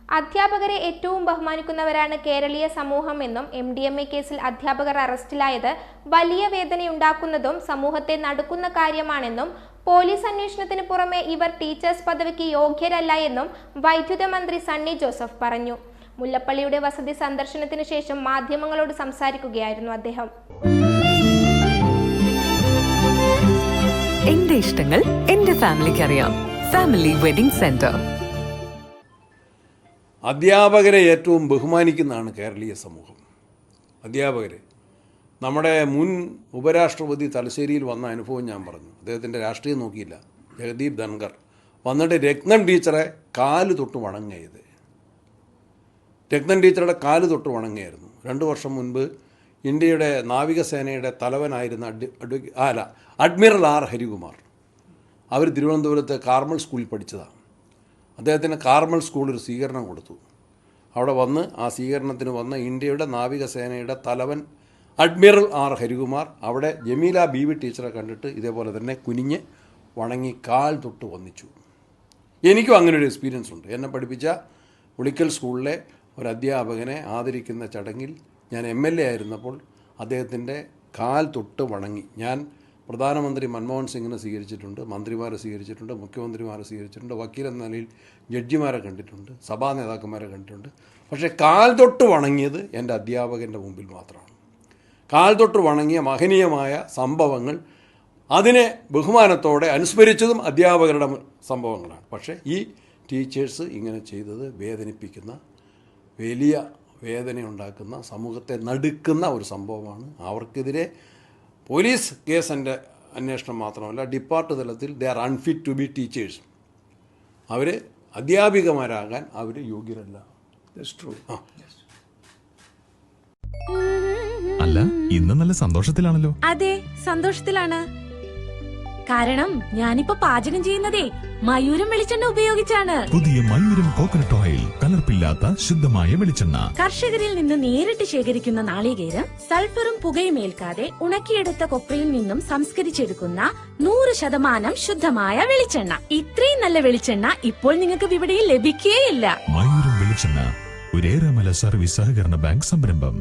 അധ്യാപകരെ ഏറ്റവും ബഹുമാനിക്കുന്നവരാണ് കേരളീയ സമൂഹമെന്നും MDMA കേസിൽ അധ്യാപകർ അറസ്റ്റിലായത് വലിയ വേദനയുണ്ടാക്കുന്നതും സമൂഹത്തെ നടുക്കുന്ന കാര്യമാണെന്നും പോലീസ് അന്വേഷണത്തിന് പുറമെ ഇവർ ടീച്ചേഴ്സ് പദവിക്ക് യോഗ്യരല്ല എന്നും വൈദ്യുത മന്ത്രി സണ്ണി ജോസഫ് പറഞ്ഞു. മുല്ലപ്പള്ളിയുടെ വസതി സന്ദർശനത്തിന് ശേഷം മാധ്യമങ്ങളോട് സംസാരിക്കുകയായിരുന്നു അദ്ദേഹം. എന്റെ ഇഷ്ടങ്ങൾ എന്റെ ഫാമിലിക്ക് അറിയാം. Family wedding centre. അധ്യാപകരെ ഏറ്റവും ബഹുമാനിക്കുന്നതാണ് കേരളീയ സമൂഹം. അധ്യാപകരെ നമ്മുടെ മുൻ ഉപരാഷ്ട്രപതി തലശ്ശേരിയിൽ വന്ന അനുഭവം ഞാൻ പറഞ്ഞു. അദ്ദേഹത്തിൻ്റെ രാഷ്ട്രീയം നോക്കിയില്ല. ജഗദീപ് ധൻഖർ വന്നിട്ട് രത്നം ടീച്ചറെ കാല് തൊട്ട് വണങ്ങിയത്. രത്നം ടീച്ചറുടെ കാല് തൊട്ട് വണങ്ങിയായിരുന്നു. 2 വർഷം മുൻപ് ഇന്ത്യയുടെ നാവികസേനയുടെ തലവനായിരുന്ന അഡ്മിറൽ R. ഹരികുമാർ, അവർ തിരുവനന്തപുരത്ത് കാർമൽ സ്കൂളിൽ പഠിച്ചതാണ്. അദ്ദേഹത്തിന് കാർമൽ സ്കൂൾ ഒരു സ്വീകരണം കൊടുത്തു. അവിടെ വന്ന് ആ സ്വീകരണത്തിന് വന്ന ഇന്ത്യയുടെ നാവികസേനയുടെ തലവൻ അഡ്മിറൽ R. ഹരികുമാർ അവിടെ ജമീല ബീവി ടീച്ചറെ കണ്ടിട്ട് ഇതേപോലെ തന്നെ കുനിഞ്ഞ് വണങ്ങി കാൽ തൊട്ട് വന്നിച്ചു. എനിക്കും അങ്ങനെ ഒരു എക്സ്പീരിയൻസ് ഉണ്ട്. എന്നെ പഠിപ്പിച്ച ഉളിക്കൽ സ്കൂളിലെ ഒരു അധ്യാപകനെ ആദരിക്കുന്ന ചടങ്ങിൽ ഞാൻ MLA ആയിരുന്നപ്പോൾ അദ്ദേഹത്തിൻ്റെ കാൽ തൊട്ട് വണങ്ങി. ഞാൻ പ്രധാനമന്ത്രി മൻമോഹൻ സിംഗിനെ സ്വീകരിച്ചിട്ടുണ്ട്, മന്ത്രിമാരെ സ്വീകരിച്ചിട്ടുണ്ട്, മുഖ്യമന്ത്രിമാരെ സ്വീകരിച്ചിട്ടുണ്ട്, വക്കീൽ എന്ന നിലയിൽ ജഡ്ജിമാരെ കണ്ടിട്ടുണ്ട്, സഭാ നേതാക്കന്മാരെ കണ്ടിട്ടുണ്ട്. പക്ഷേ കാൽ തൊട്ട് വണങ്ങിയത് എൻ്റെ അധ്യാപകൻ്റെ മുമ്പിൽ മാത്രമാണ്. കാൽ തൊട്ട് വണങ്ങിയ മഹനീയമായ സംഭവങ്ങൾ, അതിനെ ബഹുമാനത്തോടെ അനുസ്മരിച്ചതും അധ്യാപകരുടെ സംഭവങ്ങളാണ്. പക്ഷേ ഈ ടീച്ചേഴ്സ് ഇങ്ങനെ ചെയ്തത് വേദനിപ്പിക്കുന്ന, വലിയ വേദനയുണ്ടാക്കുന്ന, സമൂഹത്തെ നടുക്കുന്ന ഒരു സംഭവമാണ്. അവർക്കെതിരെ പോലീസ് കേസിൻ്റെ അന്വേഷണം മാത്രമല്ല, ഡിപ്പാർട്ട്മെൻറ്റ് തലത്തിൽ they are unfit to be teachers. അവർ അധ്യാപികമാരാകാൻ അവർ യോഗ്യരല്ല. അല്ല, ഇന്ന് നല്ല സന്തോഷത്തിലാണല്ലോ. അതെ, സന്തോഷത്തിലാണ്. കാരണം ഞാനിപ്പോ പാചകം ചെയ്യുന്നതേ മയൂരം വെളിച്ചെണ്ണ ഉപയോഗിച്ചാണ്. പുതിയ മയൂരം കോക്കനട്ട് ഓയിൽ, കലർപ്പില്ലാത്ത ശുദ്ധമായ വെളിച്ചെണ്ണ. കർഷകരിൽ നിന്ന് നേരിട്ട് ശേഖരിക്കുന്ന നാളികേരം സൾഫറും പുകയും ഏൽക്കാതെ ഉണക്കിയെടുത്ത കൊപ്രയിൽ നിന്നും സംസ്കരിച്ചെടുക്കുന്ന 100% ശുദ്ധമായ വെളിച്ചെണ്ണ. ഇത്രയും നല്ല വെളിച്ചെണ്ണ ഇപ്പോൾ നിങ്ങൾക്ക് വിപണിയിൽ ലഭിക്കുകയില്ല. മയൂരം വെളിച്ചെണ്ണ, ഒരു ഏറെമല സർവീസ് സഹകരണ ബാങ്ക് സംരംഭം.